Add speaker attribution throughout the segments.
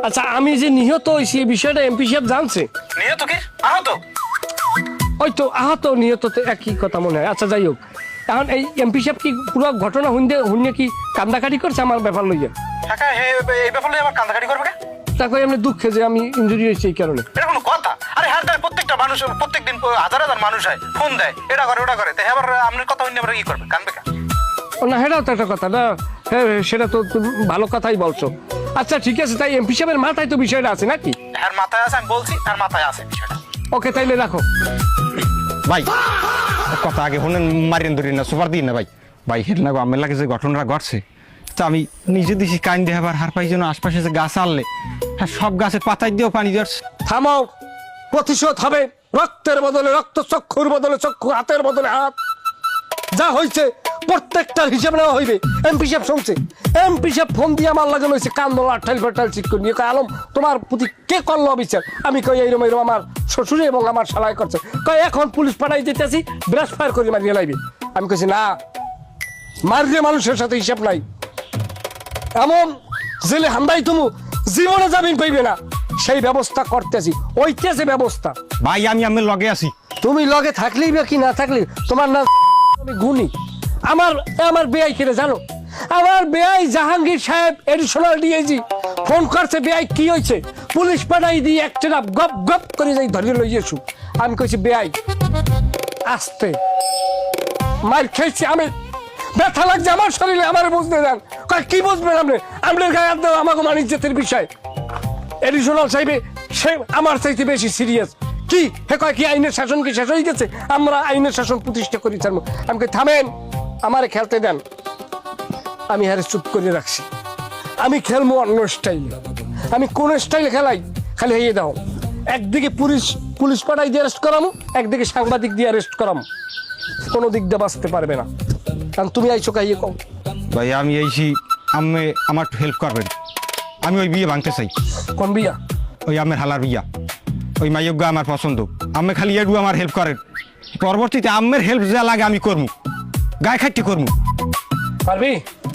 Speaker 1: আচ্ছা আমি যে নিহত হয়েছি এই বিষয়টা এমপি সাহেব জানছে?
Speaker 2: নিহত কি আহত?
Speaker 1: ওই তো আহত নিহত তো একই কথা মনে হয়। আচ্ছা যাই হোক, এখন এই এমপি সাহেব কি পুরো ঘটনা শুনে কি কান্দাকাটি করছে আমার ব্যাপার লইয়া?
Speaker 2: কাকা এই ব্যাপারে আবার কান্দাকাটি করবে কে?
Speaker 1: তাকে এমনি দুঃখে যে আমি ইনজুরি হয়েছি এই কারণে।
Speaker 2: এটা কোনো কথা? আরে হ্যাঁ প্রত্যেকটা মানুষ প্রত্যেকদিন হাজার হাজার মানুষ হয় ফোন দেয়, এটা করে ওটা করে, তাই আবার আপনার কথা শুনে আবার কি করবে, কানবে কে?
Speaker 1: ও না, সেটাও তো একটা কথা না। হ্যাঁ সেটা তো তুমি ভালো কথাই বলছো। আচ্ছা ঠিক আছে, তাই এমপি সাহেবের মাথায় তো বিষয়টা আছে নাকি?
Speaker 2: হ্যাঁ মাথায় আছে, আমি বলছি আর মাথায় আছে বিষয়টা।
Speaker 1: ওকে তাইলে রাখো।
Speaker 3: ভাই কথা আগে শুনেন, মারিয়েন ধরি না, সুপার দিন না ভাই। ভাই হেট না আমার লাগে যে ঘটনাটা ঘটছে, তা আমি নিজে দিছি কাইন দিয়ে আবার হার পাই যেন আশপাশে যে গাছ আনলে হ্যাঁ সব গাছের পাতায় দিয়েও পানি দিচ্ছে।
Speaker 1: থামাও, প্রতিশোধ হবে। রক্তের বদলে রক্ত, চক্ষুর বদলে চক্ষু, হাতের বদলে হাত। যা হয়েছে প্রত্যেকটার হিসাব নেওয়া হইবে। এমপি সাহেব শুনছে, এমপি সাহেব ফোন দিয়ে আমার লাগানো হয়েছে কান্দোল আঠাইল ফাটাইল ঠিক করে নিয়ে আলম তোমার প্রতি কে করলো অবিচার? আমি কই এইরকম এইরকম আমার শ্বশুরে এবং আমার শালায় করছে। কই এখন পুলিশ পাঠাই দিতেছি, ব্রাশ ফায়ার করে মারিয়ে লাইবে। আমি কইছি না, মারলে মানুষের সাথে হিসাব নাই। এমন জেলে হামদাই তুমি জীবনে জামিন পাইবে না, সেই ব্যবস্থা করতেছি, ওইতেছে ব্যবস্থা।
Speaker 3: ভাই আমি আমার লগে আছি।
Speaker 1: তুমি লগে থাকলেই বা কি না থাকলে তোমার না আমি গুণী। আমার বেআই কিনে জানো, আমার বেআই জাহাঙ্গীর সাহেব এডিশনাল ডিআইজি ফোন করছে, বেআই কি হয়েছে? পুলিশ পাঠাই দিয়ে একটা গপ গপ করে যাই ধরে লইয়েছু। আমি কইছি বেআই আসতে, মার খেয়েছি আমি, ব্যথা লাগছে আমার শরীরে, আমার বুঝতে দেন। কি বুঝবেন আপনি? আপনার গায়ে হাত দেওয়া আমাকে মানিজ্যতের বিষয়। এডিশনাল সাহেবে সে আমার চাইতে বেশি সিরিয়াস। কি হে কয় কি আইনের শাসন কি শেষ হয়ে গেছে? আমরা আইনের শাসন প্রতিষ্ঠা করি। আমাকে থামেন, আমারে খেলতে দেন। আমি হারে চুপ করে রাখছি। আমি খেলবো অন্য স্টাইল। আমি কোন স্টাইল খেলাই খালি হইয়ে দাও। একদিকে পুলিশ পাঠাই দিয়ে অ্যারেস্ট করামো, একদিকে সাংবাদিক দিয়ে অ্যারেস্ট করামো। কোনো দিক দিয়ে বাঁচতে পারবে না। কারণ তুমি আইসো কাইয়ে কম।
Speaker 3: ভাই আমি এইছি, আমি আমার হেল্প করবেন। আমি ওই বিয়ে ভাঙতে চাই।
Speaker 1: কোন বিয়া?
Speaker 3: ওই আমের হালার বিয়া, ওই মাইয়গা আমার পছন্দ। আমি খালি এডু আমার হেল্প করেন, পরবর্তীতে আমের হেল্প যা লাগে আমি করবো, গায়ে খাটতে করবো।
Speaker 1: পারবি?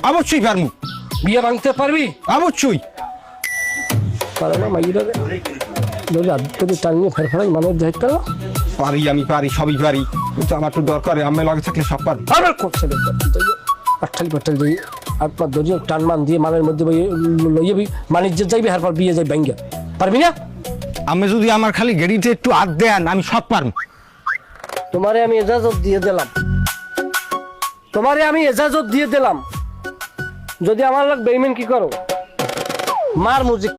Speaker 3: অবশ্যই পারবো।
Speaker 1: বিয়ে ভাঙতে পারবি?
Speaker 3: অবশ্যই
Speaker 1: পারে না মাইরা ধরে আদতে টানিয়ে ফেরফেরাই মানুষ দেখতে না
Speaker 3: পারি, আমি পারি, সবই পারি, কিন্তু আমার তো দরকার আমি লগে থাকলে সব পারি।
Speaker 1: আমার করছে আঠাল পাঠাল দিয়ে আপনার দরিয়া টান মান দিয়ে মানের মধ্যে লইয়াবি, বাণিজ্য যাইবি, হারপর বিয়ে যাই ব্যাঙ্গা। পারবি না?
Speaker 3: আমি যদি আমার খালি গেড়িতে একটু হাত দেন আমি সব পারবো।
Speaker 1: তোমারে আমি এজাজত দিয়ে দিলাম, তোমারে আমি এজাজত দিয়ে দিলাম। যদি আমার লোক বেইমেন কি করো, মার মুজিক